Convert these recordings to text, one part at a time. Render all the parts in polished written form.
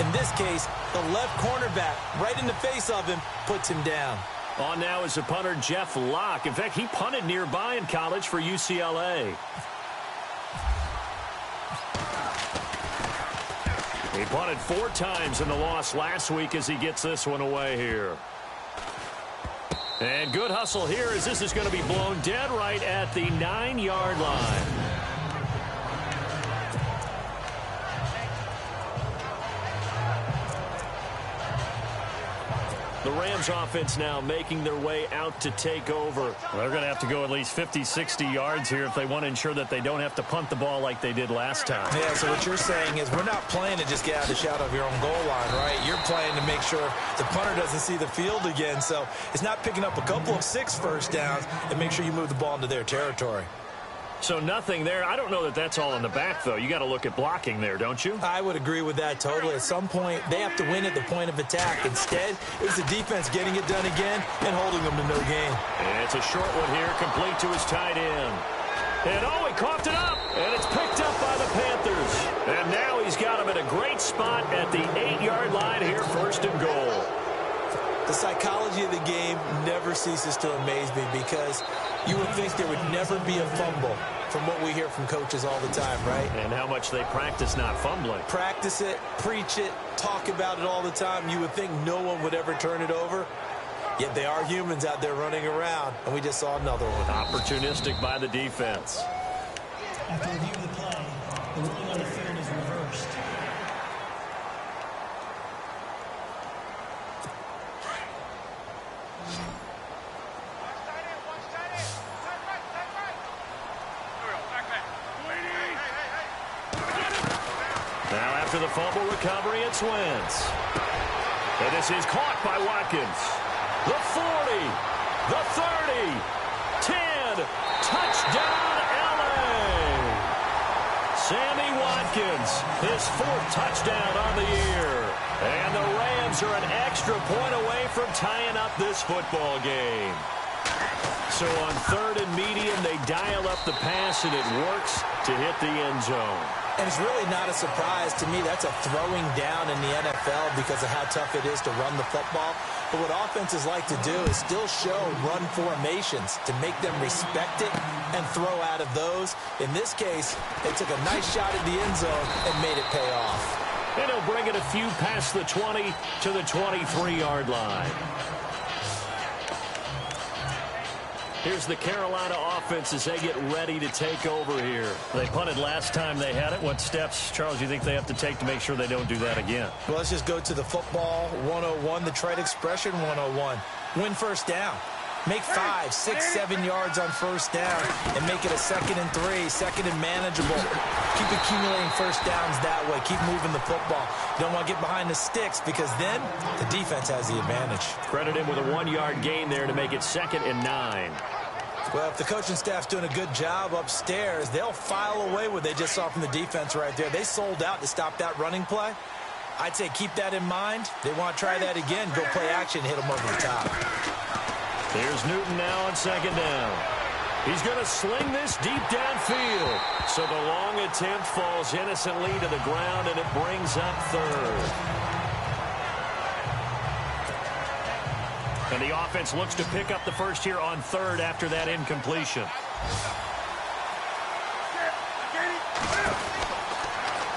In this case, the left cornerback right in the face of him puts him down. On now is the punter, Jeff Locke. In fact, he punted nearby in college for UCLA. He punted 4 times in the loss last week as he gets this one away here. And good hustle here as this is going to be blown dead right at the 9-yard line. The Rams offense now making their way out to take over. They're going to have to go at least 50, 60 yards here if they want to ensure that they don't have to punt the ball like they did last time. Yeah, so what you're saying is we're not playing to just get out of the shadow of your own goal line, right? You're playing to make sure the punter doesn't see the field again. So it's not picking up a couple of 6 first downs and make sure you move the ball into their territory. So nothing there. I don't know that that's all in the back, though. You got to look at blocking there, don't you? I would agree with that totally. At some point, they have to win at the point of attack. Instead, it's the defense getting it done again and holding them to no gain. And it's a short one here, complete to his tight end. And oh, he coughed it up, and it's picked up by the Panthers. And now he's got him at a great spot at the 8-yard line here, 1st and goal. The psychology of the game never ceases to amaze me because you would think there would never be a fumble from what we hear from coaches all the time, right? And how much they practice not fumbling. Practice it, preach it, talk about it all the time. You would think no one would ever turn it over. Yet they are humans out there running around, and we just saw another one. Opportunistic by the defense. After reviewing the play, the ruling on the field is reversed. Now after the fumble recovery, it's Wentz. And this is caught by Watkins. The 40, the 30, 10, touchdown LA. Sammy Watkins, his 4th touchdown on the year. And the Rams are an extra point away from tying up this football game. So on 3rd and medium, they dial up the pass, and it works to hit the end zone. And it's really not a surprise to me. That's a throwing down in the NFL because of how tough it is to run the football. But what offenses like to do is still show run formations to make them respect it and throw out of those. In this case, they took a nice shot at the end zone and made it pay off. And he'll bring it a few past the 20 to the 23-yard line. Here's the Carolina offense as they get ready to take over here. They punted last time they had it. What steps, Charles, do you think they have to take to make sure they don't do that again? Well, let's just go to the football 101, the trade expression 101. Win first down. Make 5, 6, 7 yards on first down and make it a 2nd and 3, 2nd and manageable. Keep accumulating first downs that way. Keep moving the football. You don't want to get behind the sticks because then the defense has the advantage. Credit him with a 1-yard gain there to make it 2nd and 9. Well, if the coaching staff's doing a good job upstairs, they'll file away what they just saw from the defense right there. They sold out to stop that running play. I'd say keep that in mind. They want to try that again. Go play action, hit them over the top. Here's Newton now on 2nd down. He's going to sling this deep downfield. So the long attempt falls innocently to the ground, and it brings up 3rd. And the offense looks to pick up the first here on 3rd after that incompletion.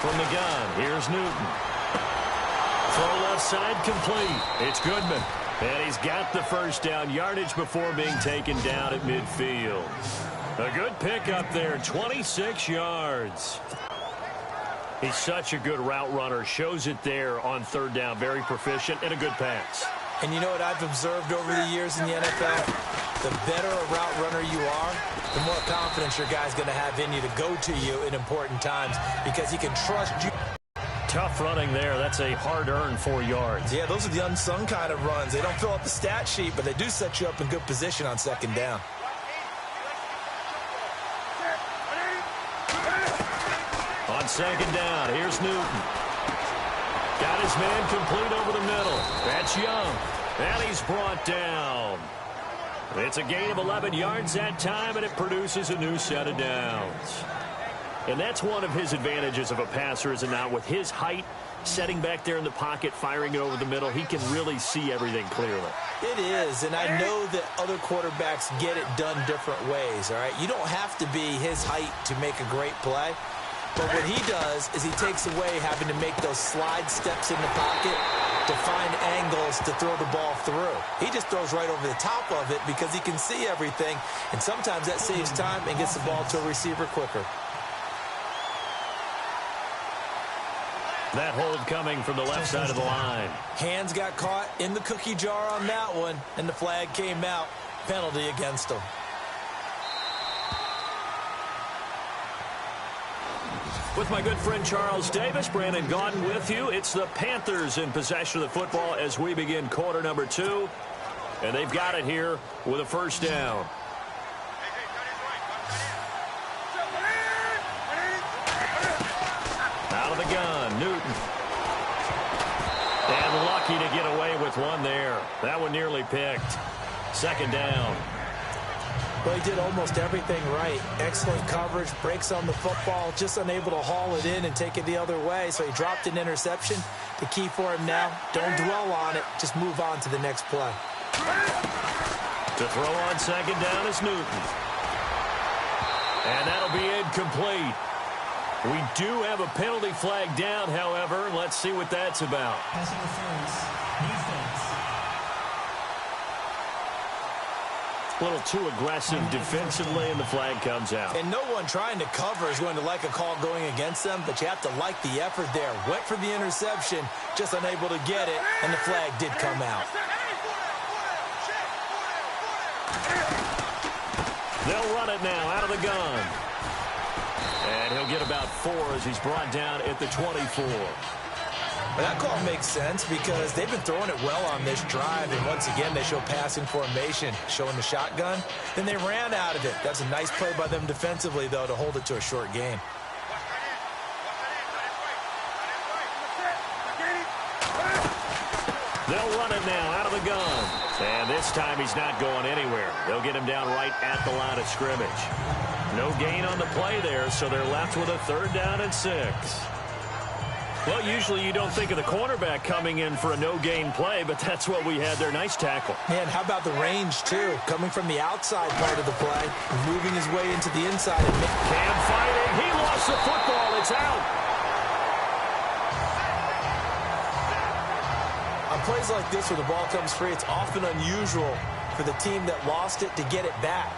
From the gun, here's Newton. Throw left side complete. It's Goodman. And he's got the first down, yardage before being taken down at midfield. A good pickup there, 26 yards. He's such a good route runner. Shows it there on 3rd down. Very proficient and a good pass. And you know what I've observed over the years in the NFL? The better a route runner you are, the more confidence your guy's going to have in you to go to you in important times because he can trust you. Tough running there. That's a hard-earned 4 yards. Yeah, those are the unsung kind of runs. They don't fill up the stat sheet, but they do set you up in good position on 2nd down. On 2nd down, here's Newton. Got his man complete over the middle. That's Young. And he's brought down. It's a gain of 11 yards that time, and it produces a new set of downs. And that's one of his advantages of a passer, is it not? With his height, setting back there in the pocket, firing it over the middle. He can really see everything clearly. It is, and I know that other quarterbacks get it done different ways, all right? You don't have to be his height to make a great play. But what he does is he takes away having to make those slide steps in the pocket to find angles to throw the ball through. He just throws right over the top of it because he can see everything, and sometimes that saves time and gets the ball to a receiver quicker. That hold coming from the left side of the line. Hands got caught in the cookie jar on that one, and the flag came out. Penalty against him. With my good friend Charles Davis, Brandon Gaudin with you. It's the Panthers in possession of the football as we begin quarter number 2. And they've got it here with a first down. Out of the gun, Newton. And lucky to get away with one there. That one nearly picked. Second down. Well, he did almost everything right. Excellent coverage, breaks on the football, just unable to haul it in and take it the other way. So he dropped an interception. The key for him now, don't dwell on it. Just move on to the next play. To throw on second down is Newton. And that'll be incomplete. We do have a penalty flag down, however. Let's see what that's about. Pass interference. Defense. A little too aggressive defensively, and the flag comes out. And no one trying to cover is going to like a call going against them, but you have to like the effort there. Went for the interception, just unable to get it, and the flag did come out. They'll run it now out of the gun. And he'll get about 4 as he's brought down at the 24. Well, that call makes sense because they've been throwing it well on this drive, and once again they show passing formation, showing the shotgun. Then they ran out of it. That's a nice play by them defensively, though, to hold it to a short gain. They'll run it now out of the gun. And this time he's not going anywhere. They'll get him down right at the line of scrimmage. No gain on the play there, so they're left with a 3rd down and 6. Well, usually you don't think of the cornerback coming in for a no-gain play, but that's what we had there. Nice tackle. Man, how about the range, too? Coming from the outside part of the play, moving his way into the inside. Cam fighting. He lost the football. It's out. On plays like this where the ball comes free, it's often unusual for the team that lost it to get it back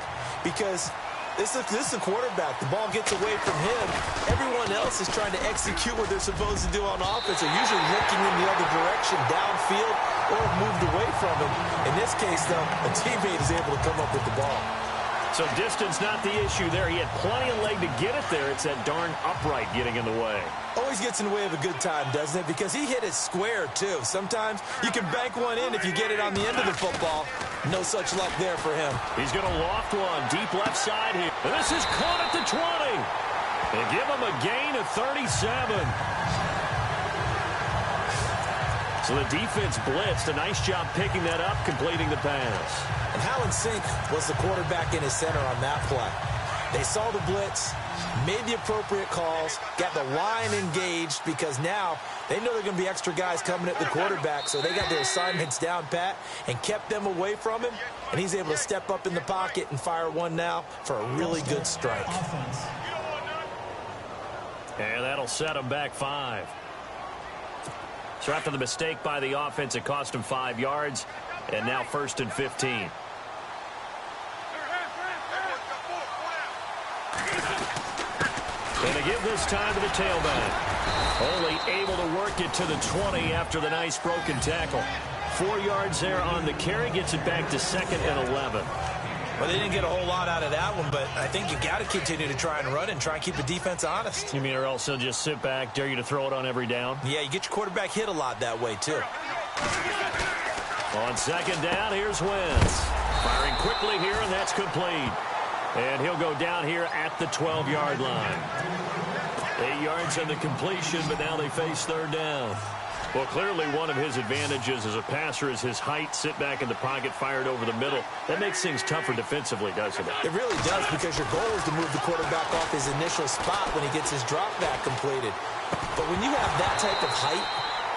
because this is a quarterback. The ball gets away from him. Everyone else is trying to execute what they're supposed to do on offense. They're usually looking in the other direction, downfield, or moved away from him. In this case, though, a teammate is able to come up with the ball. So distance not the issue there. He had plenty of leg to get it there. It's that darn upright getting in the way. Always gets in the way of a good time, doesn't it? Because he hit it square, too. Sometimes you can bank one in if you get it on the end of the football. No such luck there for him. He's going to loft one deep left side here. And this is caught at the 20. They give him a gain of 37. So the defense blitzed. A nice job picking that up, completing the pass. And how in sync was the quarterback in his center on that play? They saw the blitz, made the appropriate calls, got the line engaged because now they know there are going to be extra guys coming at the quarterback, so they got their assignments down pat and kept them away from him, and he's able to step up in the pocket and fire one now for a really good strike. And that'll set him back 5. So after the mistake by the offense, it cost him 5 yards, and now 1st and 15. And to give this time to the tailback. Only able to work it to the 20 after the nice broken tackle. 4 yards there on the carry, gets it back to 2nd and 11. Well, they didn't get a whole lot out of that one, but I think you got to continue to try and run and try and keep the defense honest. You mean or else they'll just sit back, dare you to throw it on every down? Yeah, you get your quarterback hit a lot that way, too. On 2nd down, here's Wentz. Firing quickly here, and that's complete. And he'll go down here at the 12-yard line. 8 yards on the completion, but now they face 3rd down. Well, clearly one of his advantages as a passer is his height, sit back in the pocket, fired over the middle. That makes things tougher defensively, doesn't it? It really does, because your goal is to move the quarterback off his initial spot when he gets his drop back completed. But when you have that type of height,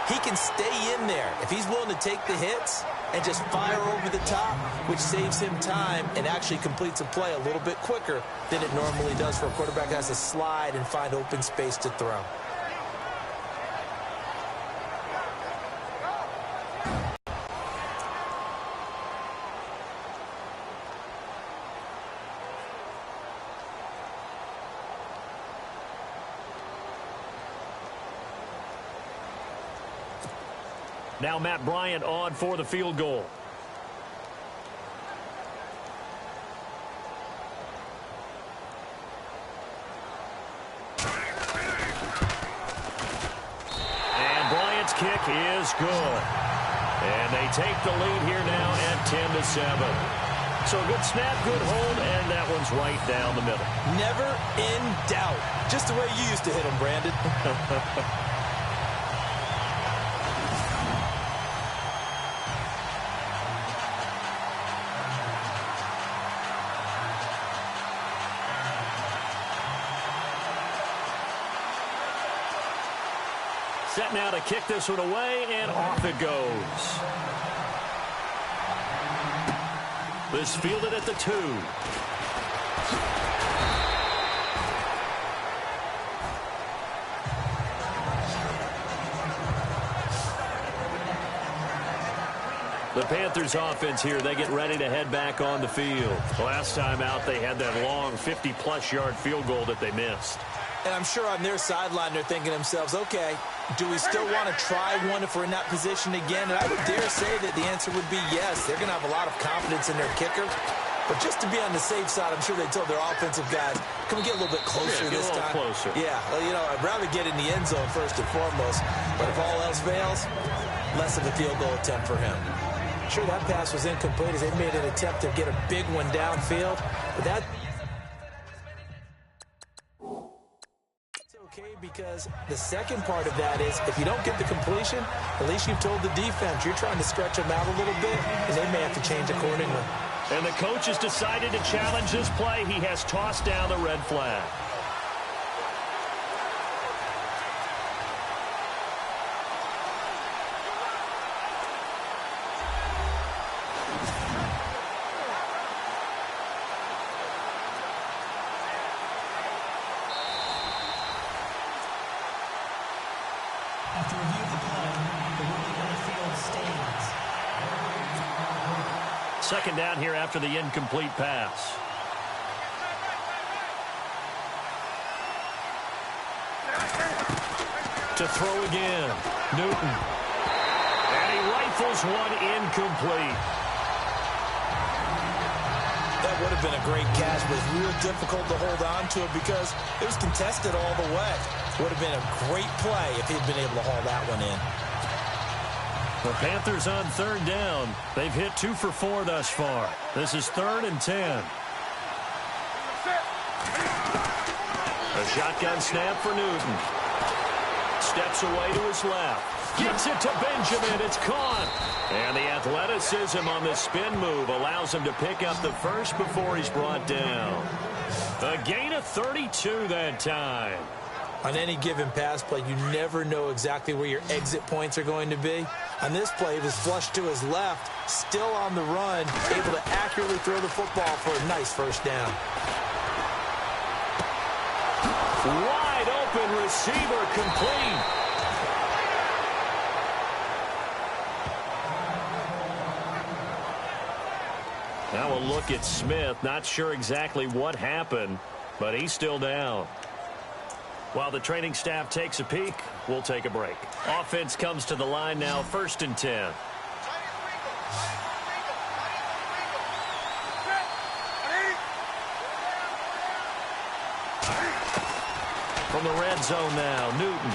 he can stay in there if he's willing to take the hits and just fire over the top, which saves him time and actually completes a play a little bit quicker than it normally does for a quarterback that has to slide and find open space to throw. Now Matt Bryant on for the field goal. And Bryant's kick is good. And they take the lead here now at 10-7. So good snap, good hold, and that one's right down the middle. Never in doubt. Just the way you used to hit them, Brandon. Set now to kick this one away, and off it goes. This fielded at the 2. The Panthers offense here, they get ready to head back on the field. Last time out, they had that long 50-plus yard field goal that they missed. And I'm sure on their sideline they're thinking to themselves, okay, do we still want to try one if we're in that position again? And I would dare say that the answer would be yes. They're going to have a lot of confidence in their kicker. But just to be on the safe side, I'm sure they told their offensive guys, can we get a little bit closer this time? Closer. Yeah, well, you know, I'd rather get in the end zone first and foremost. But if all else fails, less of a field goal attempt for him. Sure, that pass was incomplete as they made an attempt to get a big one downfield. But that... okay, because the second part of that is if you don't get the completion, at least you've told the defense you're trying to stretch them out a little bit, and they may have to change accordingly. And the coach has decided to challenge this play. He has tossed down the red flag. After review of the play, the ruling on the field stands. Second down here after the incomplete pass. To throw again, Newton. And he rifles one incomplete. That would have been a great catch, but it's real difficult to hold on to it because it was contested all the way. Would have been a great play if he'd been able to haul that one in. The Panthers on third down. They've hit 2 for 4 thus far. This is 3rd and 10. A shotgun snap for Newton. Steps away to his left. Gets it to Benjamin. It's caught. And the athleticism on the spin move allows him to pick up the first before he's brought down. A gain of 32 that time. On any given pass play, you never know exactly where your exit points are going to be. On this play, he was flushed to his left, still on the run, able to accurately throw the football for a nice first down. Wide open receiver complete. Now a look at Smith. Not sure exactly what happened, but he's still down. While the training staff takes a peek, we'll take a break. Offense comes to the line now, 1st and 10. From the red zone now, Newton.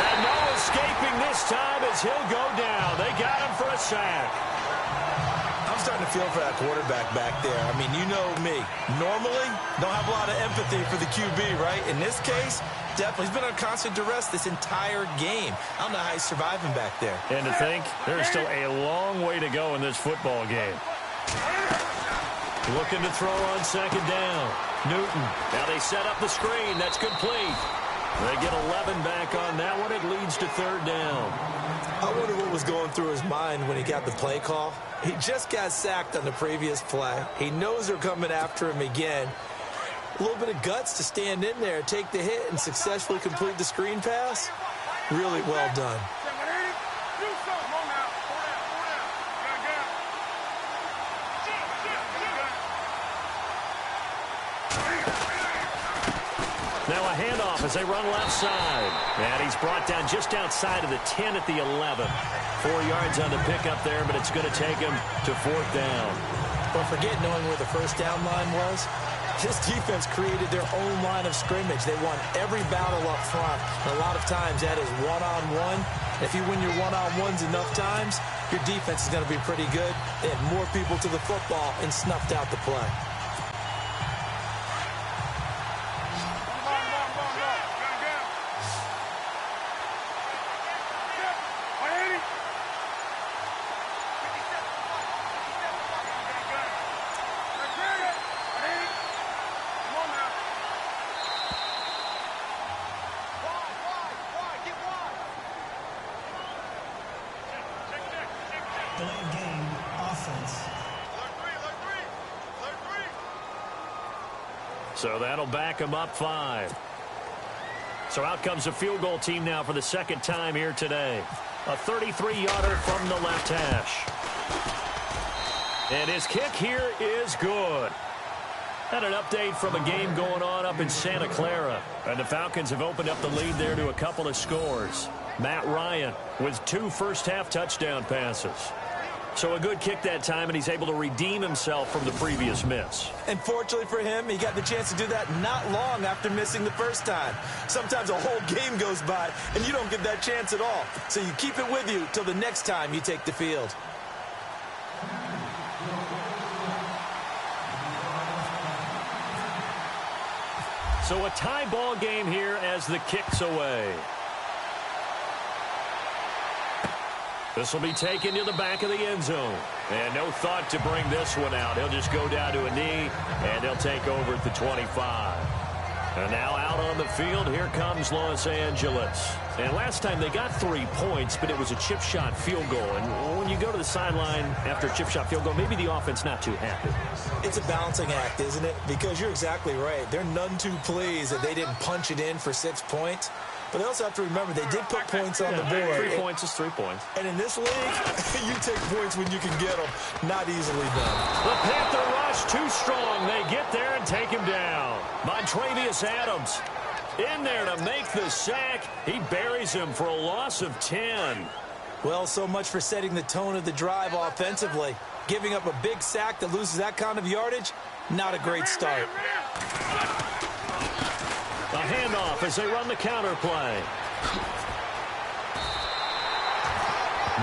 And no escaping this time as he'll go down. They got him for a sack. I'm starting to feel for that quarterback back there. I mean, you know me. Normally, don't have a lot of empathy for the QB, right? In this case, definitely. He's been under constant duress this entire game. I don't know how he's surviving back there. And to think, there's still a long way to go in this football game. Looking to throw on 2nd down. Newton. Now they set up the screen. That's complete. They get 11 back on that one. It leads to third down. I wonder what was going through his mind when he got the play call. He just got sacked on the previous play. He knows they're coming after him again. A little bit of guts to stand in there, take the hit, and successfully complete the screen pass. Really well done. Now a handoff as they run left side. And he's brought down just outside of the 10 at the 11. 4 yards on the pickup there, but it's going to take him to fourth down. But forget knowing where the first down line was. This defense created their own line of scrimmage. They won every battle up front. And a lot of times that is one-on-one. If you win your one-on-ones enough times, your defense is going to be pretty good. They had more people to the football and snuffed out the play. Delayed game, offense. So that'll back him up 5. So out comes the field goal team now for the second time here today. A 33-yarder from the left hash. And his kick here is good. And an update from a game going on up in Santa Clara. And the Falcons have opened up the lead there to a couple of scores. Matt Ryan with 2 first-half touchdown passes. So a good kick that time, and he's able to redeem himself from the previous miss. And fortunately for him, he got the chance to do that not long after missing the first time. Sometimes a whole game goes by, and you don't get that chance at all. So you keep it with you till the next time you take the field. So a tie ball game here as the kick's away. This will be taken to the back of the end zone. And no thought to bring this one out. He'll just go down to a knee, and he'll take over at the 25. And now out on the field, here comes Los Angeles. And last time they got 3 points, but it was a chip shot field goal. And when you go to the sideline after a chip shot field goal, maybe the offense not too happy. It's a balancing act, isn't it? Because you're exactly right. They're none too pleased that they didn't punch it in for 6 points. But they also have to remember they did put points on the board. 3 points is 3 points. And in this league, you take points when you can get them. Not easily done. The Panther rush too strong. They get there and take him down. Montravius Adams in there to make the sack. He buries him for a loss of 10. Well, so much for setting the tone of the drive offensively. Giving up a big sack that loses that kind of yardage, not a great start. A handoff as they run the counter play.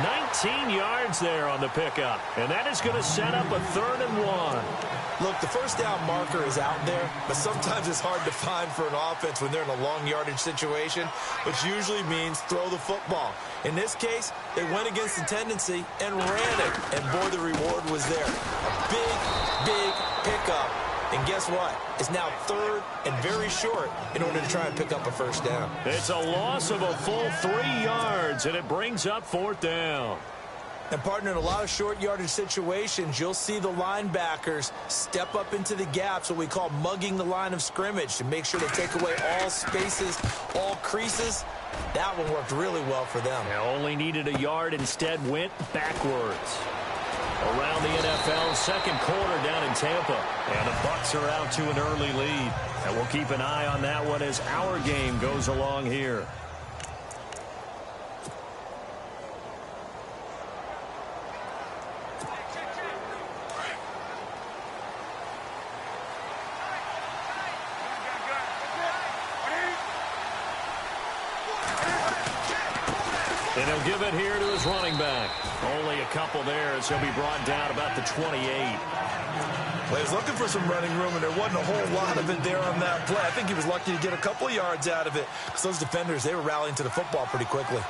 19 yards there on the pickup. And that is going to set up a 3rd and 1. Look, the first down marker is out there, but sometimes it's hard to find for an offense when they're in a long yardage situation, which usually means throw the football. In this case, they went against the tendency and ran it. And boy, the reward was there. A big pickup. And guess what? It's now 3rd and very short in order to try and pick up a first down. It's a loss of a full 3 yards, and it brings up 4th down. And, partner, in a lot of short yardage situations, you'll see the linebackers step up into the gaps, what we call mugging the line of scrimmage, to make sure they take away all spaces, all creases. That one worked really well for them. They only needed a yard, instead went backwards. Around the NFL, second quarter down in Tampa. And the Bucs are out to an early lead. And we'll keep an eye on that one as our game goes along here. And he'll give it here to his running back. Only a couple there as he'll be brought down about the 28. Well, he was looking for some running room, and there wasn't a whole lot of it there on that play. I think he was lucky to get a couple of yards out of it, because those defenders, they were rallying to the football pretty quickly.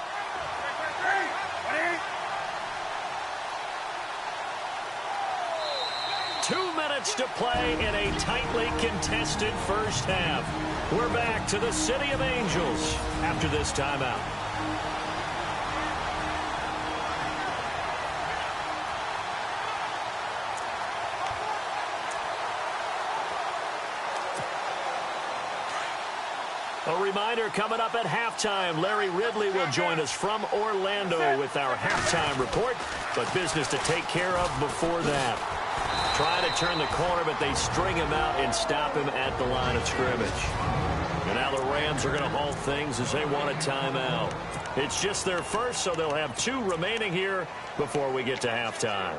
minutes to play in a tightly contested first half. We're back to the City of Angels after this timeout. A reminder, coming up at halftime, Larry Ridley will join us from Orlando with our halftime report, but business to take care of before that. Trying to turn the corner, but they string him out and stop him at the line of scrimmage. And now the Rams are going to halt things as they want a timeout. It's just their first, so they'll have 2 remaining here before we get to halftime.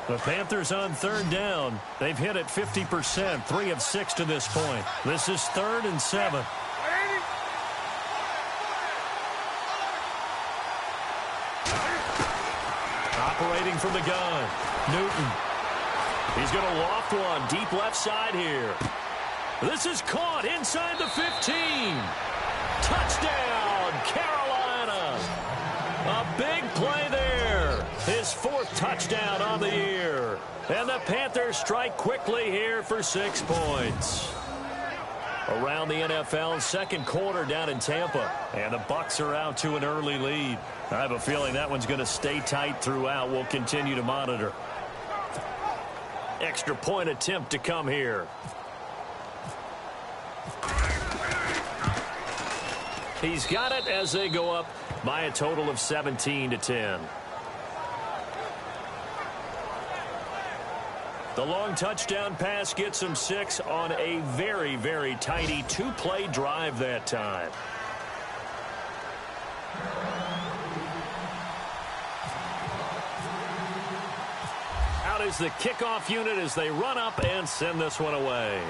The Panthers on 3rd down. They've hit it 50%, 3 of 6 to this point. This is 3rd and 7. Operating from the gun, Newton. He's going to loft one deep left side here. This is caught inside the 15. Touchdown, Carolina. A big play there. His 4th touchdown on the year. And the Panthers strike quickly here for 6 points. Around the NFL, 2nd quarter down in Tampa. And the Bucs are out to an early lead. I have a feeling that one's going to stay tight throughout. We'll continue to monitor. Extra point attempt to come here. He's got it as they go up by a total of 17-10. The long touchdown pass gets him 6 on a very, very tidy 2-play drive that time. Out is the kickoff unit as they run up and send this one away.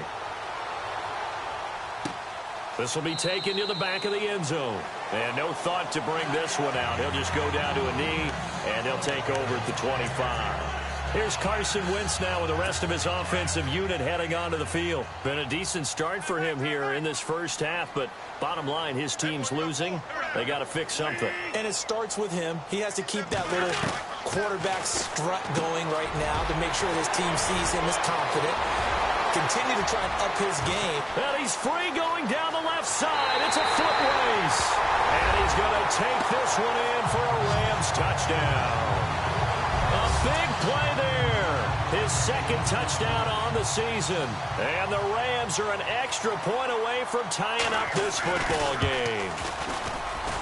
This will be taken to the back of the end zone. And no thought to bring this one out. He'll just go down to a knee, and he'll take over at the 25. Here's Carson Wentz now with the rest of his offensive unit heading onto the field. Been a decent start for him here in this first half, but bottom line, his team's losing. They got to fix something. And it starts with him. He has to keep that little quarterback strut going right now to make sure his team sees him as confident. Continue to try and up his game. And he's free going down the left side. It's a foot race. And he's going to take this one in for a Rams touchdown. A big play there. His 2nd touchdown on the season. And the Rams are an extra point away from tying up this football game.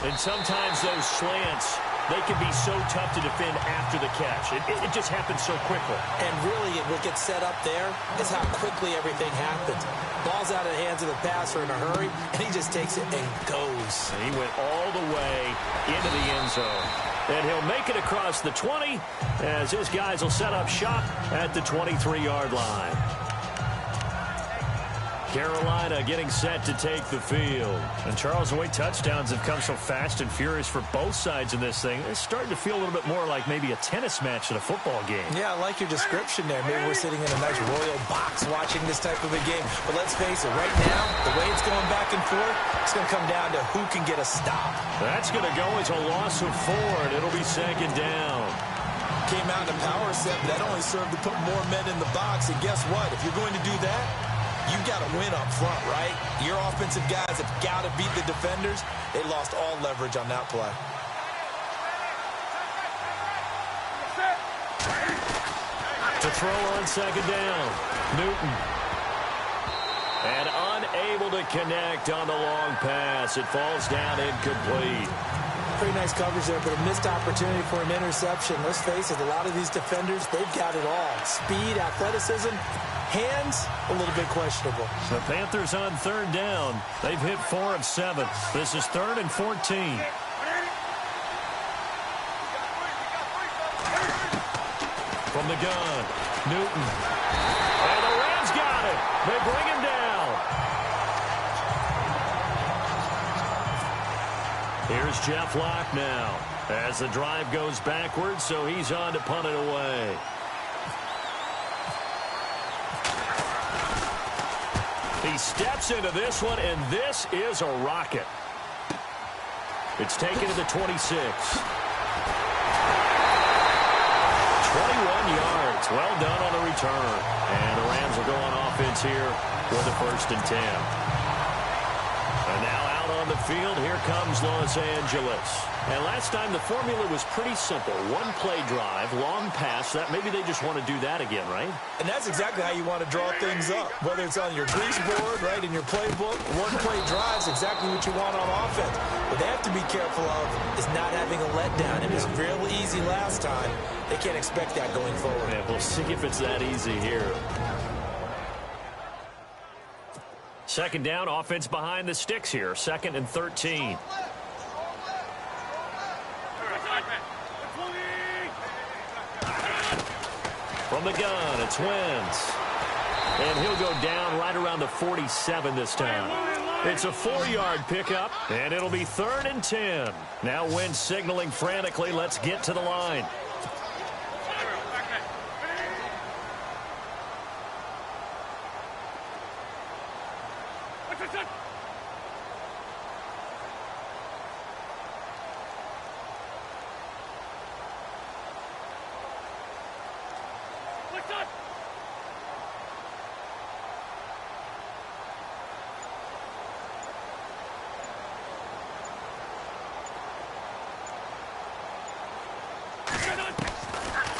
And sometimes those slants, they can be so tough to defend after the catch. It just happens so quickly. And really, what gets set up there is how quickly everything happens. Ball's out of the hands of the passer in a hurry, and he just takes it and goes. And he went all the way into the end zone. And he'll make it across the 20 as his guys will set up shop at the 23-yard line. Carolina getting set to take the field. And Charles, the way touchdowns have come so fast and furious for both sides in this thing, it's starting to feel a little bit more like maybe a tennis match at a football game. Yeah, I like your description there. Maybe we're sitting in a nice royal box watching this type of a game. But let's face it, right now, the way it's going back and forth, it's going to come down to who can get a stop. That's going to go as a loss of 4, and it'll be 2nd down. Came out in a power set, but that only served to put more men in the box. And guess what? If you're going to do that, you've got to win up front, right? Your offensive guys have got to beat the defenders. They lost all leverage on that play. To throw on 2nd down, Newton. And unable to connect on the long pass. It falls down incomplete. Pretty nice coverage there, but a missed opportunity for an interception. Let's face it, a lot of these defenders, they've got it all. Speed, athleticism, hands, a little bit questionable. The Panthers on 3rd down. They've hit 4 of 7. This is 3rd and 14. From the gun, Newton. And the Rams got it. They bring him down. Here's Jeff Locke now as the drive goes backwards, so he's on to punt it away. He steps into this one, and this is a rocket. It's taken to the 26. 21 yards. Well done on the return. And the Rams will go on offense here with a 1st and 10. And now out on the field, here comes Los Angeles. And last time the formula was pretty simple. One play drive, long pass. That maybe they just want to do that again, right? And that's exactly how you want to draw things up. Whether it's on your grease board, right, in your playbook, one play drive is exactly what you want on offense. What they have to be careful of is not having a letdown. It was real easy last time. They can't expect that going forward. Yeah, we'll see if it's that easy here. 2nd down, offense behind the sticks here. 2nd and 13. From the gun, it's Wentz. And he'll go down right around the 47 this time. It's a 4-yard pickup, and it'll be 3rd and 10. Now Wentz signaling frantically, let's get to the line.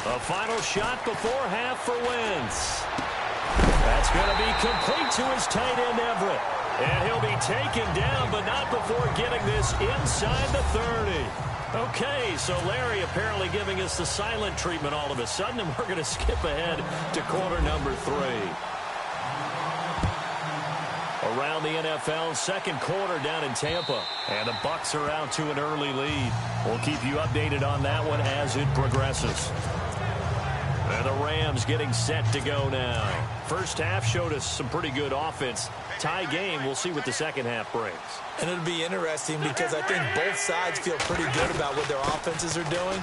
A final shot before half for Wentz. That's going to be complete to his tight end, Everett. And he'll be taken down, but not before getting this inside the 30. Okay, so Larry apparently giving us the silent treatment all of a sudden, and we're going to skip ahead to quarter number 3. Around the NFL, 2nd quarter down in Tampa. And the Bucs are out to an early lead. We'll keep you updated on that one as it progresses. And the Rams getting set to go now. First half showed us some pretty good offense. Tie game, we'll see what the second half brings. And it'll be interesting because I think both sides feel pretty good about what their offenses are doing.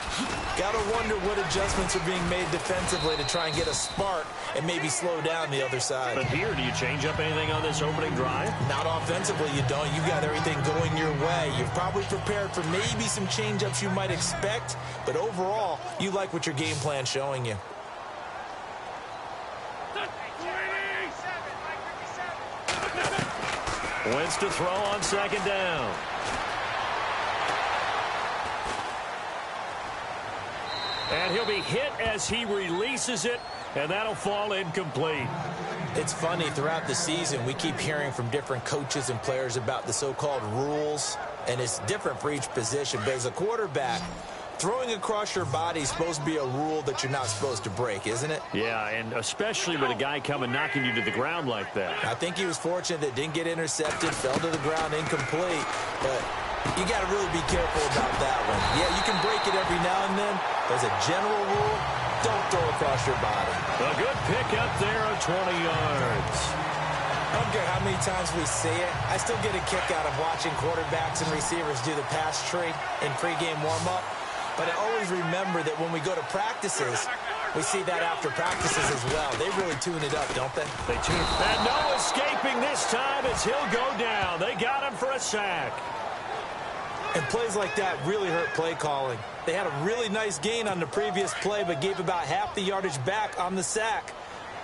Got to wonder what adjustments are being made defensively to try and get a spark and maybe slow down the other side. But here, do you change up anything on this opening drive? Not offensively, you don't. You've got everything going your way. You've probably prepared for maybe some change-ups you might expect, but overall, you like what your game plan's showing you. Wentz to throw on 2nd down. And he'll be hit as he releases it, and that'll fall incomplete. It's funny, throughout the season, we keep hearing from different coaches and players about the so-called rules, and it's different for each position. But as a quarterback, throwing across your body is supposed to be a rule that you're not supposed to break, isn't it? Yeah, and especially with a guy coming knocking you to the ground like that. I think he was fortunate that didn't get intercepted, fell to the ground incomplete, but you got to really be careful about that one. Yeah, you can break it every now and then, but as a general rule, don't throw across your body. A good pick up there of 20 yards. I don't care how many times we see it. I still get a kick out of watching quarterbacks and receivers do the pass tree in pregame warm-up. But I always remember that when we go to practices, we see that after practices as well. They really tune it up, don't they? They tune it. And no escaping this time as he'll go down. They got him for a sack. And plays like that really hurt play calling. They had a really nice gain on the previous play, but gave about half the yardage back on the sack.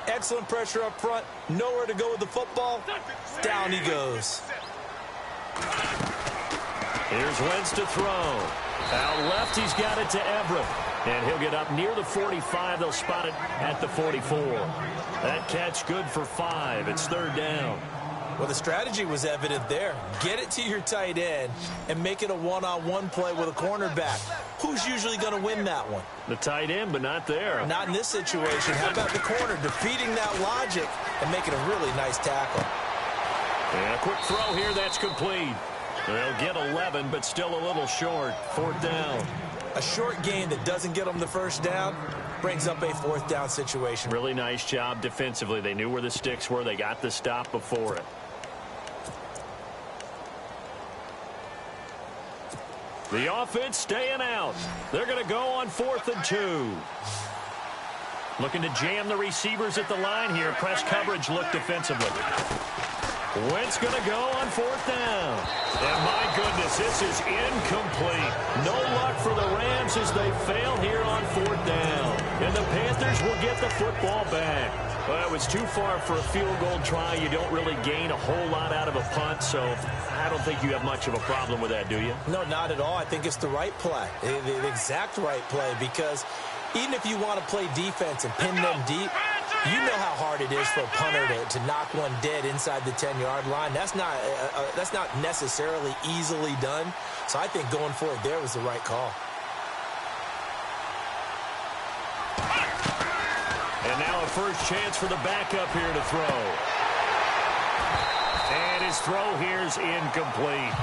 Excellent pressure up front. Nowhere to go with the football. Down he goes. Here's Wentz to throw. Out left, he's got it to Everett. And he'll get up near the 45. They'll spot it at the 44. That catch good for 5. It's 3rd down. Well, the strategy was evident there. Get it to your tight end and make it a one-on-one play with a cornerback. Who's usually going to win that one? The tight end, but not there. Not in this situation. How about the corner defeating that logic and making a really nice tackle? And a quick throw here, that's complete. They'll get 11, but still a little short. 4th down. A short gain that doesn't get them the first down brings up a 4th down situation. Really nice job defensively. They knew where the sticks were. They got the stop before it. The offense staying out. They're going to go on 4th and 2. Looking to jam the receivers at the line here. Press coverage look defensively. Wentz going to go on 4th down. And my goodness, this is incomplete. No luck for the Rams as they fail here on 4th down. And the Panthers will get the football back. Well, it was too far for a field goal try. You don't really gain a whole lot out of a punt, so I don't think you have much of a problem with that, do you? No, not at all. I think it's the right play, the exact right play, because even if you want to play defense and pin them deep, you know how hard it is for a punter to knock one dead inside the 10-yard line. That's not necessarily easily done. So I think going for it there was the right call. And now a first chance for the backup here to throw. And his throw here's incomplete.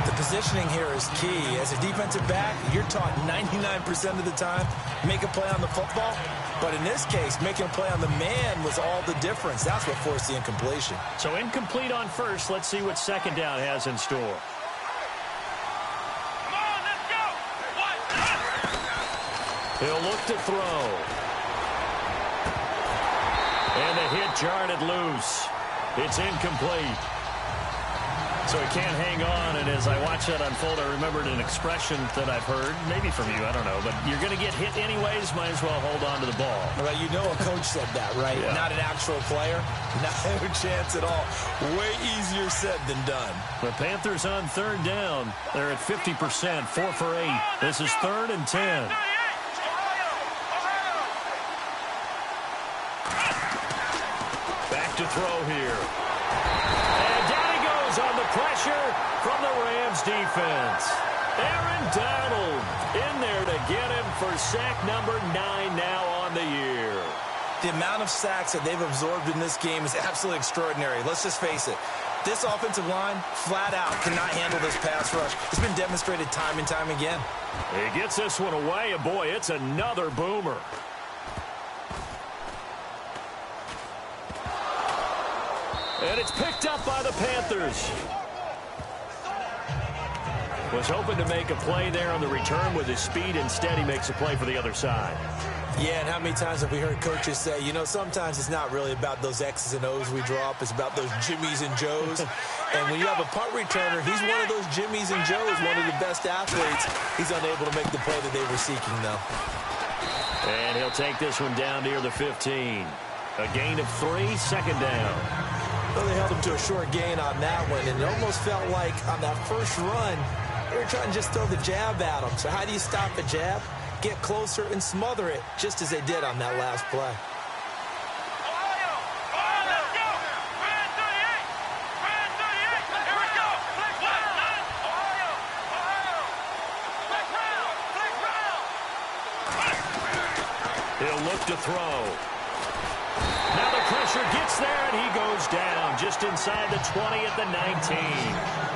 The positioning here is key. As a defensive back, you're taught 99% of the time, make a play on the football. But in this case, making a play on the man was all the difference. That's what forced the incompletion. So incomplete on first. Let's see what second down has in store. He'll look to throw. And the hit jarred it loose. It's incomplete. So he can't hang on, and as I watch that unfold, I remembered an expression that I've heard, maybe from you, I don't know, but you're going to get hit anyways, might as well hold on to the ball. Well, you know a coach said that, right? Yeah. Not an actual player. No chance at all. Way easier said than done. The Panthers on third down. They're at 50%, 4 for 8. This is 3rd and 10. Back to throw here. And down he goes on the pressure from the Rams defense. Aaron Donald in there to get him for sack number 9 now on the year. The amount of sacks that they've absorbed in this game is absolutely extraordinary. Let's just face it. This offensive line, flat out, cannot handle this pass rush. It's been demonstrated time and time again. He gets this one away, and boy, it's another boomer. And it's picked up by the Panthers. Was hoping to make a play there on the return with his speed. Instead, he makes a play for the other side. Yeah, and how many times have we heard coaches say, you know, sometimes it's not really about those X's and O's we drop. It's about those Jimmies and Joes. And when you have a punt returner, he's one of those Jimmies and Joes, one of the best athletes. He's unable to make the play that they were seeking, though. And he'll take this one down near the 15. A gain of 3, 2nd down. Well, they held him to a short gain on that one, and it almost felt like on that first run, they were trying to just throw the jab at him. So how do you stop a jab? Get closer and smother it, just as they did on that last play. He'll look to throw. Now the pressure gets there, and he goes down just inside the 20 at the 19.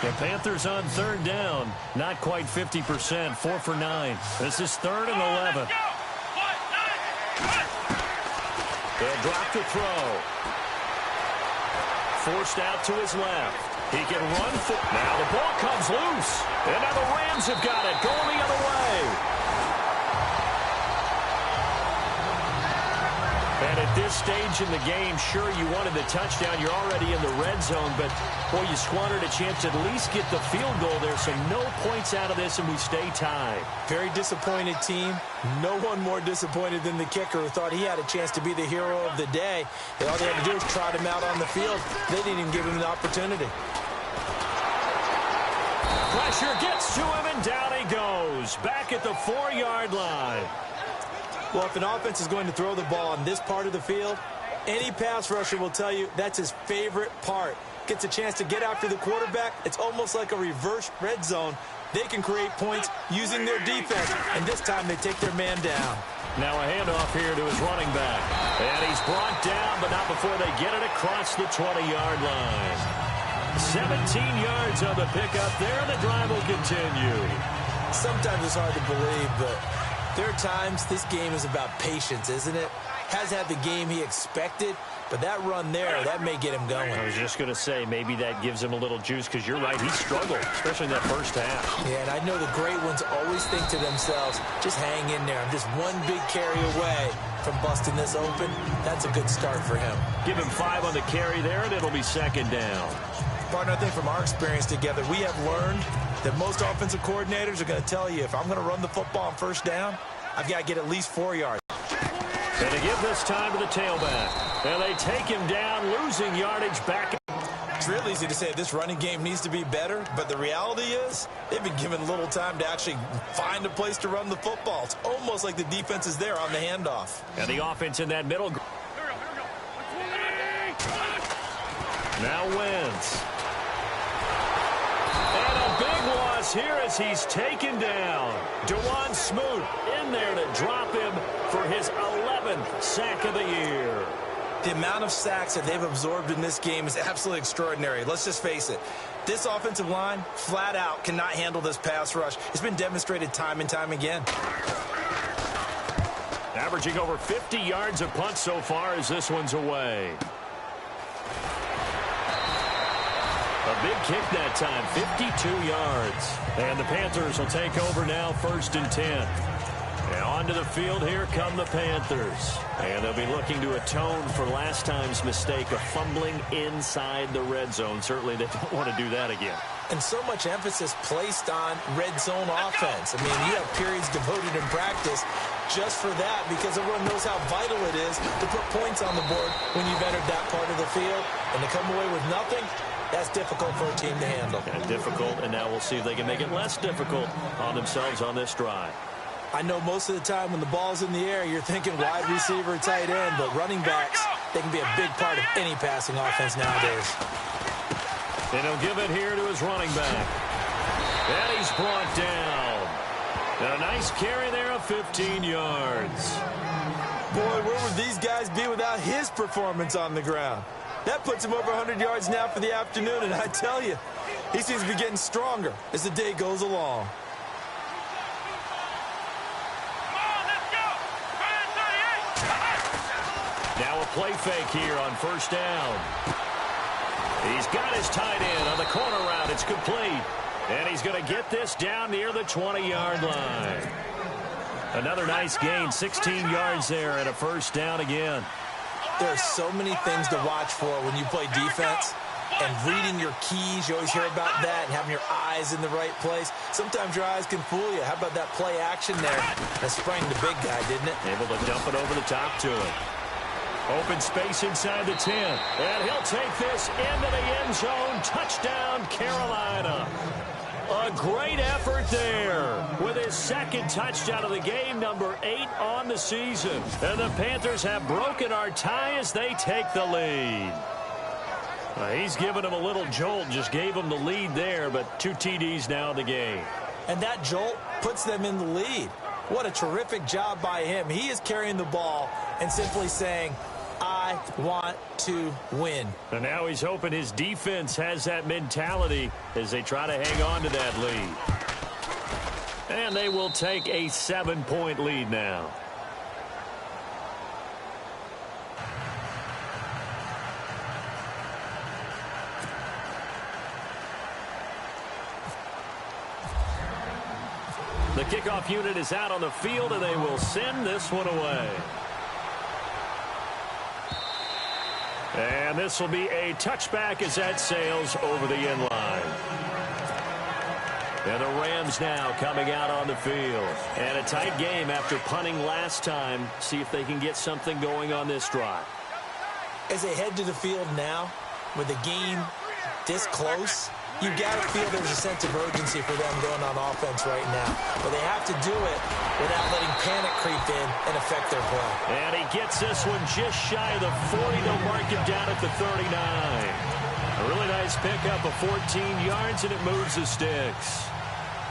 The Panthers on 3rd down. Not quite 50%, 4 for 9. This is 3rd and 11. They'll drop the throw. Forced out to his left. He can run for... Now the ball comes loose. And now the Rams have got it going the other way. And at this stage in the game, sure, you wanted the touchdown. You're already in the red zone, but, boy, you squandered a chance to at least get the field goal there, so no points out of this, and we stay tied. Very disappointed team. No one more disappointed than the kicker, who thought he had a chance to be the hero of the day. And all they had to do was trot him out on the field. They didn't even give him the opportunity. Pressure gets to him, and down he goes. Back at the 4-yard line. Well, if an offense is going to throw the ball on this part of the field, any pass rusher will tell you that's his favorite part. Gets a chance to get after the quarterback. It's almost like a reverse red zone. They can create points using their defense, and this time they take their man down. Now a handoff here to his running back. And he's brought down, but not before they get it across the 20-yard line. 17 yards on the pickup there, and the drive will continue. Sometimes it's hard to believe, but there are times this game is about patience, isn't it? Has had the game he expected, But that run there, that may get him going. I was just going to say, maybe that gives him a little juice, because you're right, he struggled, especially in that first half. Yeah, and I know the great ones always think to themselves, just hang in there. I'm just one big carry away from busting this open. That's a good start for him. Give him 5 on the carry there, and it'll be second down. Partner, I think from our experience together, we have learned that most offensive coordinators are going to tell you, if I'm going to run the football on first down, I've got to get at least 4 yards. And to give this time to the tailback. And they take him down, losing yardage back. It's real easy to say this running game needs to be better, but the reality is they've been given little time to actually find a place to run the football. It's almost like the defense is there on the handoff. And the offense in that middle. Now wins. And a big loss here as he's taken down. Dewan Smoot in there to drop him for his 11th sack of the year. The amount of sacks that they've absorbed in this game is absolutely extraordinary. Let's just face it. This offensive line, flat out, cannot handle this pass rush. It's been demonstrated time and time again. Averaging over 50 yards a punt so far as this one's away. A big kick that time, 52 yards. And the Panthers will take over now, 1st and 10. And onto the field, here come the Panthers. And they'll be looking to atone for last time's mistake of fumbling inside the red zone. Certainly they don't want to do that again. And so much emphasis placed on red zone offense. I mean, you have periods devoted in practice just for that, because everyone knows how vital it is to put points on the board when you've entered that part of the field. And to come away with nothing, that's difficult for a team to handle. And difficult, and now we'll see if they can make it less difficult on themselves on this drive. I know most of the time when the ball's in the air, you're thinking wide receiver, tight end, but running backs, they can be a big part of any passing offense nowadays. And he'll give it here to his running back. And he's brought down. And a nice carry there of 15 yards. Boy, where would these guys be without his performance on the ground? That puts him over 100 yards now for the afternoon, and I tell you, he seems to be getting stronger as the day goes along. Now a play fake here on 1st down. He's got his tight end on the corner route. It's complete. And he's going to get this down near the 20-yard line. Another nice gain, 16 yards there, and a 1st down again. There are so many things to watch for when you play defense. And reading your keys, you always hear about that, and having your eyes in the right place. Sometimes your eyes can fool you. How about that play action there? That sprang the big guy, didn't it? Able to dump it over the top to him. Open space inside the 10. And he'll take this into the end zone. Touchdown, Carolina. A great effort there with his 2nd touchdown of the game, number 8 on the season. And the Panthers have broken our tie as they take the lead. He's given him a little jolt, just gave him the lead there, but 2 TDs now in the game. And that jolt puts them in the lead. What a terrific job by him. He is carrying the ball and simply saying, I want to win. And now he's hoping his defense has that mentality as they try to hang on to that lead. And they will take a 7-point lead now. The kickoff unit is out on the field, and they will send this one away. And this will be a touchback as that sails over the end line. And the Rams now coming out on the field. And a tight game after punting last time. See if they can get something going on this drive. As they head to the field now, with the game this close, you got to feel there's a sense of urgency for them going on offense right now. But they have to do it without letting panic creep in and affect their play. And he gets this one just shy of the 40. They'll mark him down at the 39. A really nice pickup of 14 yards, and it moves the sticks.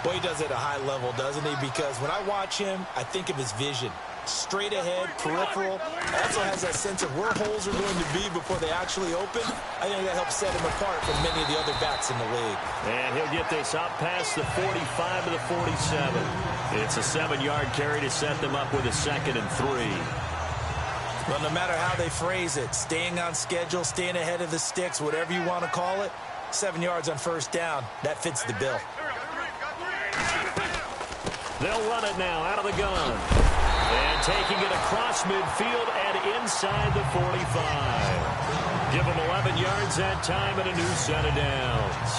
Boy, he does it at a high level, doesn't he? Because when I watch him, I think of his vision. Straight ahead, peripheral. Also has that sense of where holes are going to be before they actually open. I think that helps set him apart from many of the other backs in the league. And he'll get this up past the 45 to the 47. It's a 7-yard carry to set them up with a 2nd and 3. Well, no matter how they phrase it, staying on schedule, staying ahead of the sticks, whatever you want to call it, 7 yards on first down, that fits the bill. They'll run it now out of the gun. And taking it across midfield and inside the 45. Give them 11 yards that time and a new set of downs.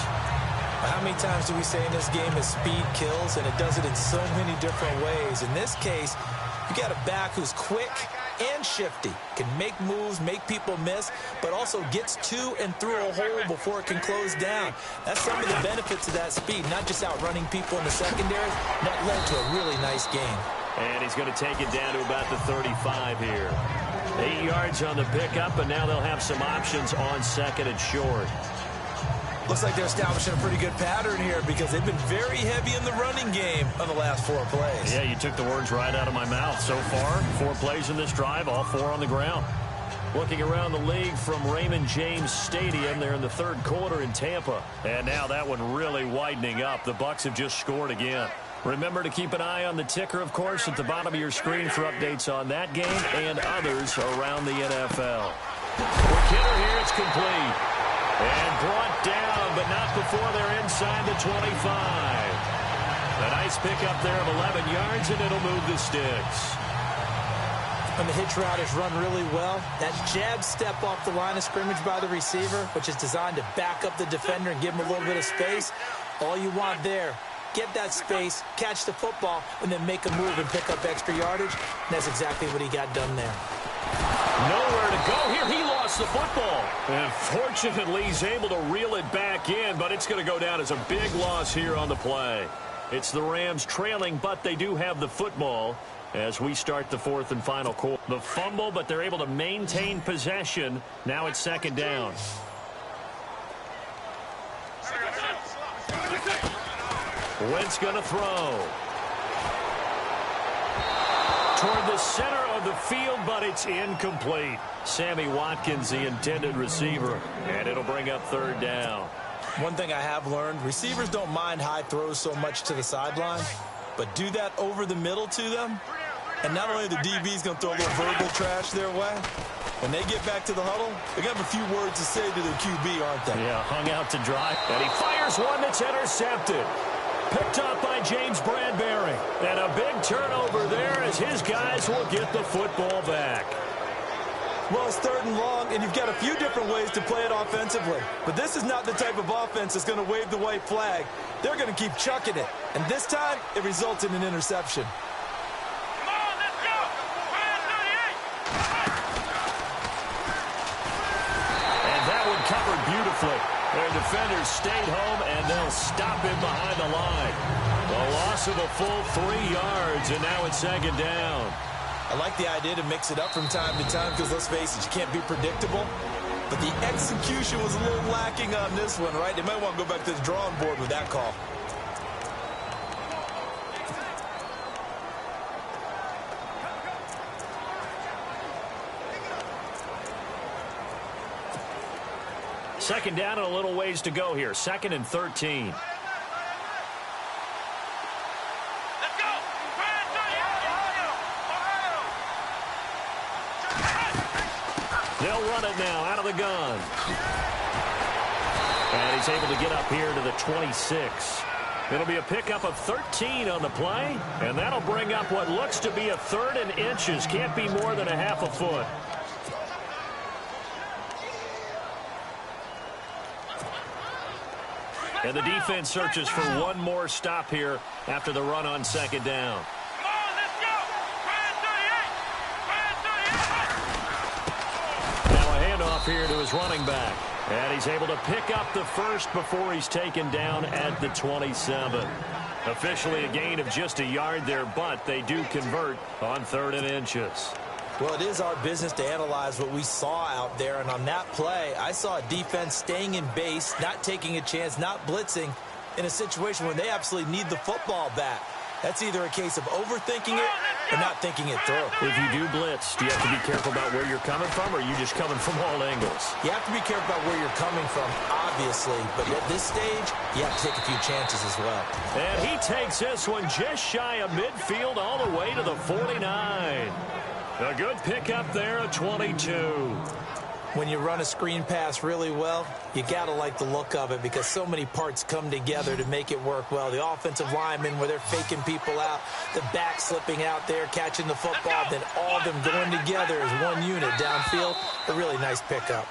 How many times do we say in this game that speed kills, and it does it in so many different ways? In this case, you got a back who's quick and shifty, can make moves, make people miss, but also gets to and through a hole before it can close down. That's some of the benefits of that speed, not just outrunning people in the secondary. That led to a really nice game. And he's going to take it down to about the 35 here. 8 yards on the pickup, and now they'll have some options on second and short. Looks like they're establishing a pretty good pattern here because they've been very heavy in the running game on the last 4 plays. Yeah, you took the words right out of my mouth. So far, 4 plays in this drive, all 4 on the ground. Looking around the league from Raymond James Stadium, they're in the 3rd quarter in Tampa. And now that one really widening up. The Bucs have just scored again. Remember to keep an eye on the ticker, of course, at the bottom of your screen for updates on that game and others around the NFL. Quick hitter here, it's complete. And brought down, but not before they're inside the 25. A nice pickup there of 11 yards, and it'll move the sticks. And the hitch route is run really well. That jab step off the line of scrimmage by the receiver, which is designed to back up the defender and give him a little bit of space. All you want there, get that space, catch the football, and then make a move and pick up extra yardage. And that's exactly what he got done there. Nowhere to go here. He lost the football. And fortunately, he's able to reel it back in, but it's going to go down as a big loss here on the play. It's the Rams trailing, but they do have the football as we start the 4th and final quarter. The fumble, but they're able to maintain possession. Now it's 2nd down. Wentz going to throw. Toward the center of the field, but it's incomplete. Sammy Watkins, the intended receiver, and it'll bring up 3rd down. One thing I have learned, receivers don't mind high throws so much to the sideline, but do that over the middle to them, and not only the DB's going to throw a little verbal trash their way, when they get back to the huddle, they're going to have a few words to say to their QB, aren't they? Yeah, hung out to dry. And he fires one that's intercepted. Picked up by James Bradbury. And a big turnover there as his guys will get the football back. Well, it's 3rd and long, and you've got a few different ways to play it offensively. But this is not the type of offense that's going to wave the white flag. They're going to keep chucking it. And this time, it results in an interception. Come on, let's go! 38! And that one covered beautifully. Their defenders stayed home, and they'll stop him behind the line. A loss of a full 3 yards, and now it's 2nd down. I like the idea to mix it up from time to time because, let's face it, you can't be predictable. But the execution was a little lacking on this one, right? They might want to go back to the drawing board with that call. Second down and a little ways to go here. 2nd and 13. Let's go! They'll run it now out of the gun. And he's able to get up here to the 26. It'll be a pickup of 13 on the play, and that'll bring up what looks to be a 3rd and inches. Can't be more than a half a foot. And the defense searches for one more stop here after the run on 2nd down. Come on, let's go! 38! Now a handoff here to his running back. And he's able to pick up the first before he's taken down at the 27. Officially a gain of just a yard there, but they do convert on 3rd and inches. Well, it is our business to analyze what we saw out there, and on that play, I saw a defense staying in base, not taking a chance, not blitzing, in a situation where they absolutely need the football back. That's either a case of overthinking it or not thinking it through. If you do blitz, do you have to be careful about where you're coming from, or are you just coming from all angles? You have to be careful about where you're coming from, obviously, but at this stage, you have to take a few chances as well. And he takes this one just shy of midfield all the way to the 49. A good pickup there, a 22. When you run a screen pass really well, you got to like the look of it because so many parts come together to make it work well. The offensive linemen, where they're faking people out, the back slipping out there, catching the football, then all of them going together as one unit downfield. A really nice pickup.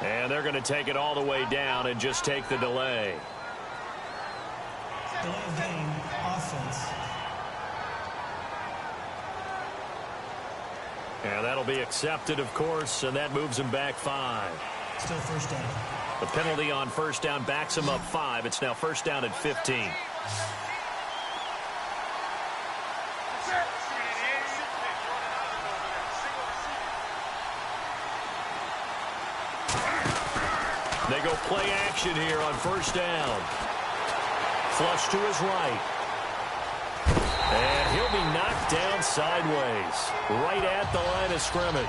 And they're going to take it all the way down and just take the delay. Delay of game, offense. And that'll be accepted, of course, and that moves him back 5. Still first down. The penalty on first down backs him up 5. It's now first down at 15. They go play action here on first down. Flush to his right. And he'll be knocked down sideways, right at the line of scrimmage.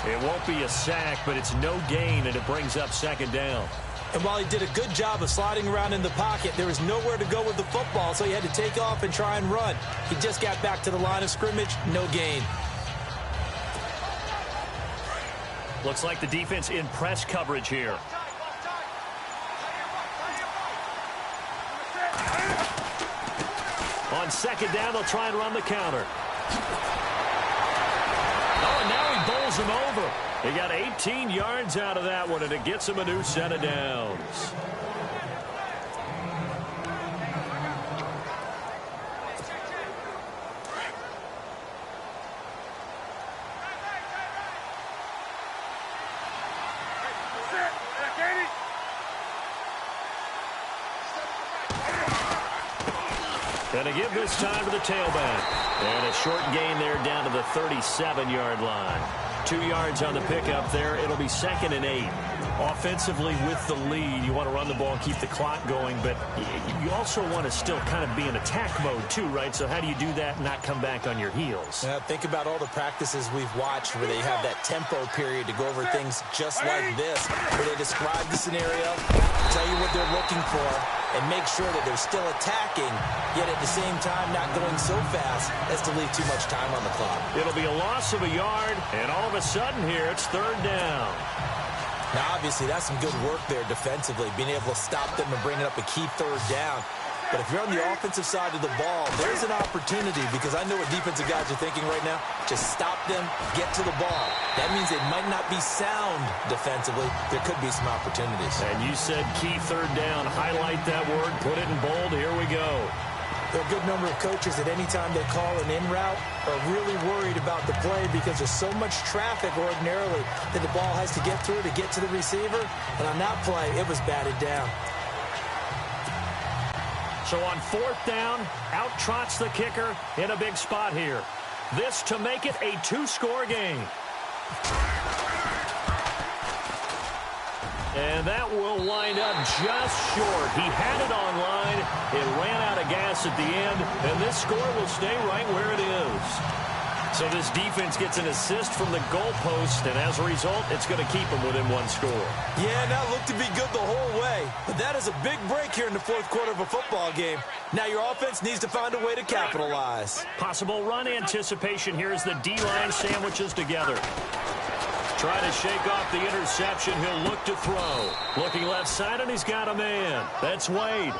It won't be a sack, but it's no gain, and it brings up second down. And while he did a good job of sliding around in the pocket, there was nowhere to go with the football, so he had to take off and try and run. He just got back to the line of scrimmage, no gain. Looks like the defense in press coverage here. On second down, they'll try and run the counter. Oh, and now he bowls him over. He got 18 yards out of that one, and it gets him a new set of downs. And a give this time to the tailback. And a short gain there down to the 37-yard line. 2 yards on the pickup there. It'll be second and 8. Offensively with the lead, you want to run the ball and keep the clock going, but you also want to still kind of be in attack mode too, right? So how do you do that and not come back on your heels? Think about all the practices we've watched where they have that tempo period to go over things just like this, where they describe the scenario, tell you what they're looking for, and make sure that they're still attacking, yet at the same time not going so fast as to leave too much time on the clock. It'll be a loss of a yard, and all of a sudden here it's third down. Now, obviously, that's some good work there defensively, being able to stop them and bringing up a key third down. But if you're on the offensive side of the ball, there's an opportunity, because I know what defensive guys are thinking right now. Just stop them, get to the ball. That means they might not be sound defensively. There could be some opportunities. And you said key third down. Highlight that word, put it in bold. Here we go. There are a good number of coaches at any time they call an in route are really worried about the play because there's so much traffic ordinarily that the ball has to get through to get to the receiver. And on that play, it was batted down. So on fourth down, out trots the kicker in a big spot here. This to make it a 2-score game. And that will wind up just short. He had it on line. It ran out of gas at the end, and this score will stay right where it is. So this defense gets an assist from the goalpost, and as a result, it's going to keep them within 1 score. Yeah, that looked to be good the whole way. But that is a big break here in the fourth quarter of a football game. Now your offense needs to find a way to capitalize. Possible run anticipation here as the D-line sandwiches together. Trying to shake off the interception. He'll look to throw. Looking left side, and he's got a man. That's Wade.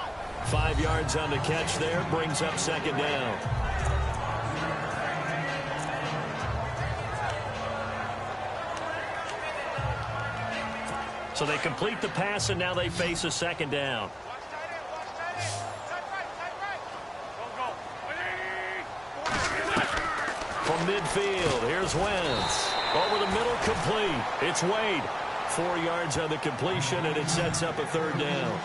5 yards on the catch there. Brings up second down. So they complete the pass, and now they face a second down. From midfield, here's Wentz. Over the middle, complete. It's Wade. 4 yards on the completion, and it sets up a third down.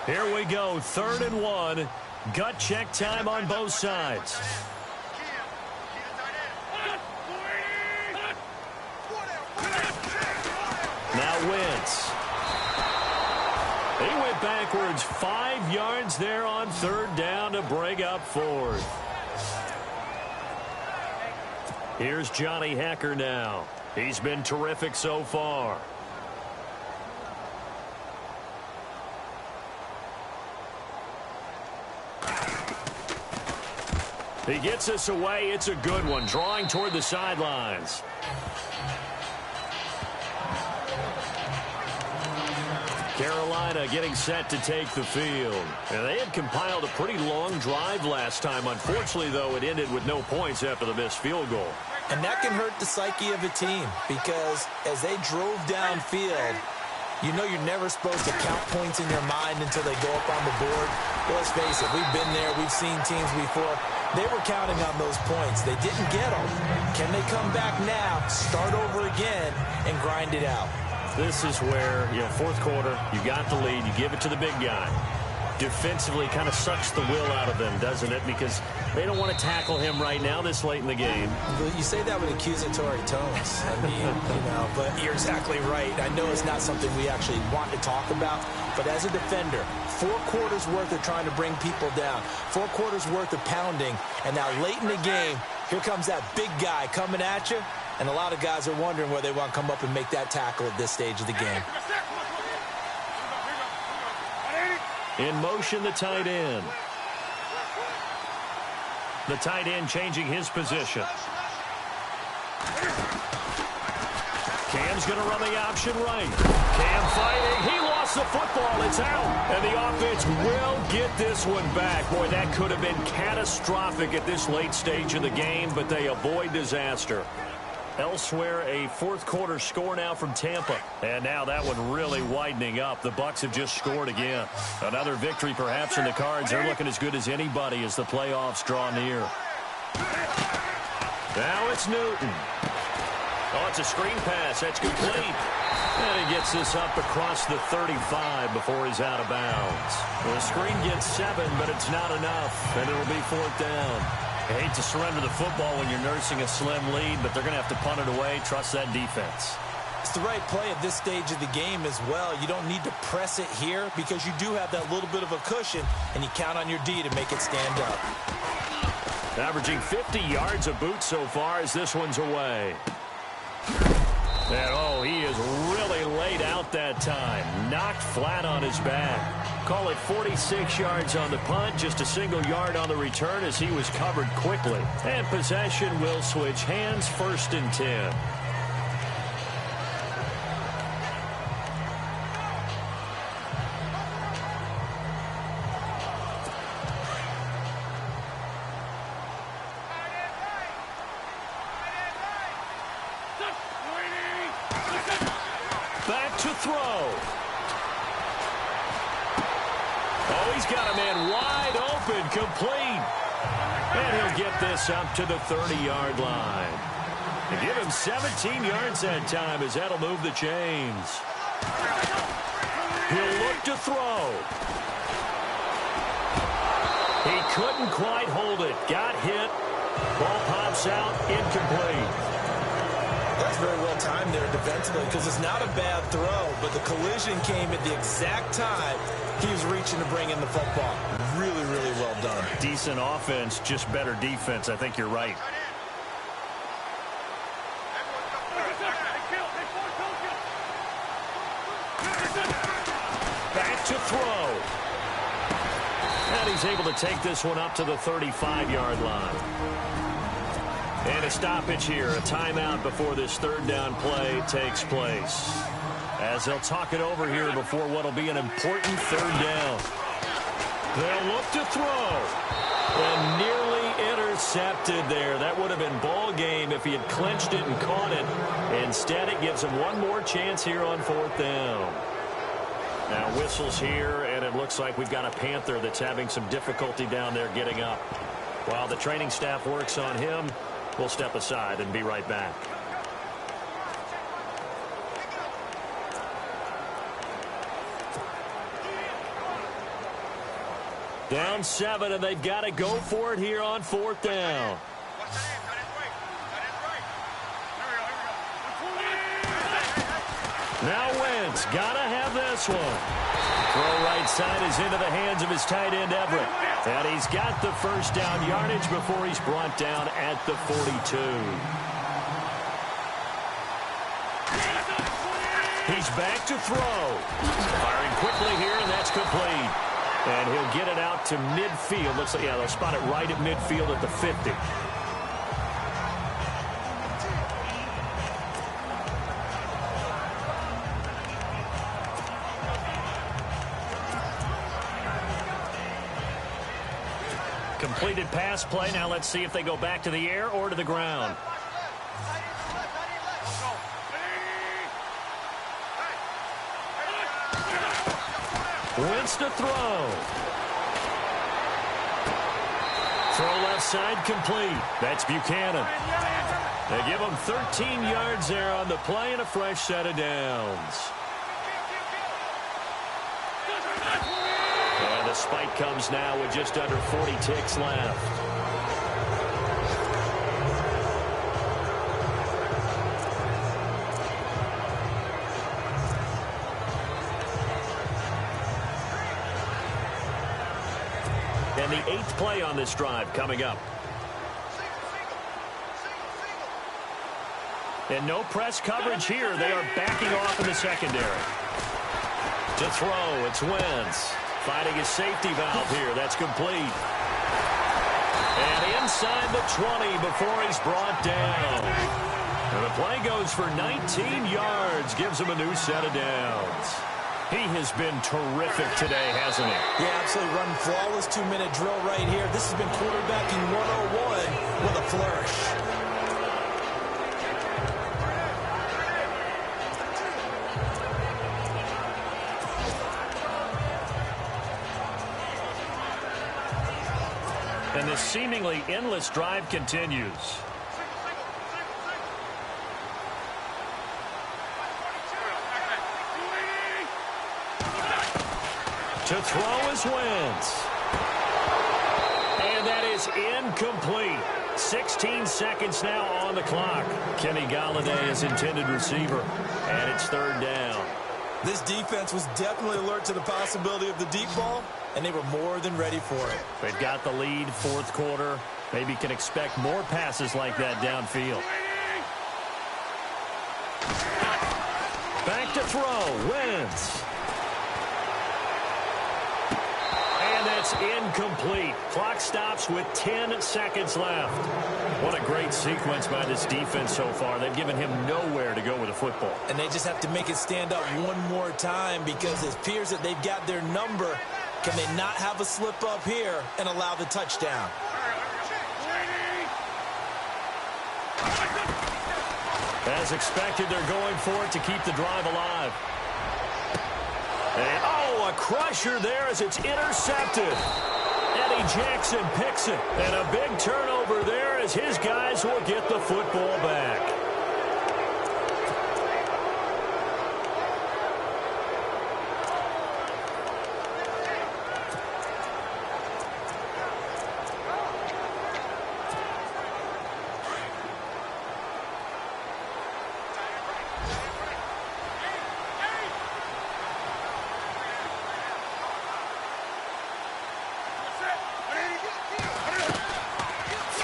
Here we go, 3rd and 1. Gut check time on both sides. Now Wentz. He went backwards 5 yards there on 3rd down to bring up 4th. Here's Johnny Hekker now. He's been terrific so far. He gets us away. It's a good one, drawing toward the sidelines. Carolina getting set to take the field. And they had compiled a pretty long drive last time. Unfortunately, though, it ended with no points after the missed field goal. And that can hurt the psyche of a team because as they drove downfield, you know you're never supposed to count points in your mind until they go up on the board. But let's face it, we've been there. We've seen teams before. They were counting on those points. They didn't get them. Can they come back now, start over again, and grind it out? This is where, fourth quarter, you got the lead. You give it to the big guy. Defensively kind of sucks the will out of them, doesn't it? Because they don't want to tackle him right now this late in the game. You say that with accusatory tones. I mean, but you're exactly right. I know it's not something we actually want to talk about, but as a defender, 4 quarters worth of trying to bring people down, 4 quarters worth of pounding, and now late in the game, here comes that big guy coming at you, and a lot of guys are wondering whether they want to come up and make that tackle at this stage of the game. In motion, the tight end. The tight end changing his position. Cam's going to run the option right. Cam fighting. He lost the football. It's out. And the offense will get this one back. Boy, that could have been catastrophic at this late stage of the game, but they avoid disaster. Elsewhere, a fourth quarter score now from Tampa. And now that one really widening up. The Bucs have just scored again. Another victory perhaps in the cards. They're looking as good as anybody as the playoffs draw near. Now it's Newton. Oh, it's a screen pass. That's complete. And he gets this up across the 35 before he's out of bounds. The screen gets 7, but it's not enough. And it'll be fourth down. I hate to surrender the football when you're nursing a slim lead, but they're going to have to punt it away. Trust that defense. It's the right play at this stage of the game as well. You don't need to press it here because you do have that little bit of a cushion, and you count on your D to make it stand up. Averaging 50 yards a boot so far as this one's away. And, he is really laid out that time. Knocked flat on his back. Call it 46 yards on the punt, just a single yard on the return as he was covered quickly. And possession will switch hands, 1st and 10. Back to throw. He's got a man wide open, complete. And he'll get this up to the 30-yard line. And give him 17 yards that time as that'll move the chains. He'll look to throw. He couldn't quite hold it. Got hit. Ball pops out, incomplete. That's very well timed there defensively because it's not a bad throw, but the collision came at the exact time he was reaching to bring in the football. Really, really well done. Decent offense, just better defense. I think you're right. Back to throw. And he's able to take this one up to the 35-yard line. And a stoppage here, a timeout before this third down play takes place. As they'll talk it over here before what will be an important third down. They'll look to throw. And nearly intercepted there. That would have been ball game if he had clinched it and caught it. Instead, it gives him one more chance here on 4th down. Now whistles here, and it looks like we've got a Panther that's having some difficulty down there getting up. While the training staff works on him, we'll step aside and be right back. Down 7, and they've got to go for it here on 4th down. Now Wentz, got to have this one. Throw right side is into the hands of his tight end, Everett. And he's got the first down yardage before he's brought down at the 42. He's back to throw. Firing quickly here, and that's complete. And he'll get it out to midfield. Looks like, yeah, they'll spot it right at midfield at the 50. Completed pass play. Now let's see if they go back to the air or to the ground. Wins to throw. Throw left side complete. That's Buchanan. They give him 13 yards there on the play and a fresh set of downs. And the spike comes now with just under 40 ticks left. And the 8th play on this drive coming up. And no press coverage here. They are backing off in the secondary. To throw, it's Wentz. Fighting his safety valve here. That's complete. And inside the 20 before he's brought down. And the play goes for 19 yards. Gives him a new set of downs. He has been terrific today, hasn't he? Yeah, absolutely. Run flawless 2-minute drill right here. This has been quarterbacking 101 with a flourish. And this seemingly endless drive continues. To throw is Wentz. And that is incomplete. 16 seconds now on the clock. Kenny Golladay is intended receiver. And it's 3rd down. This defense was definitely alert to the possibility of the deep ball, and they were more than ready for it. They've got the lead, 4th quarter. Maybe can expect more passes like that downfield. Back to throw. Wentz. And that's incomplete. Clock stops with 10 seconds left. What a great sequence by this defense so far. They've given him nowhere to go with the football. And they just have to make it stand up one more time because it appears that they've got their number. Can they not have a slip up here and allow the touchdown? As expected, they're going for it to keep the drive alive. And, oh, a crusher there as it's intercepted. Eddie Jackson picks it. And a big turnover there as his guys will get the football back.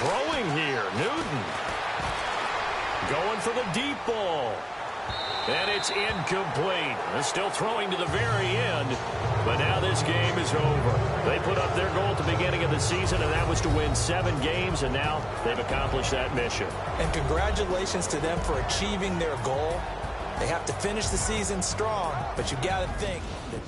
Throwing here, Newton. Going for the deep ball. And it's incomplete. They're still throwing to the very end. But now this game is over. They put up their goal at the beginning of the season, and that was to win 7 games, and now they've accomplished that mission. And congratulations to them for achieving their goal. They have to finish the season strong, but you got to think that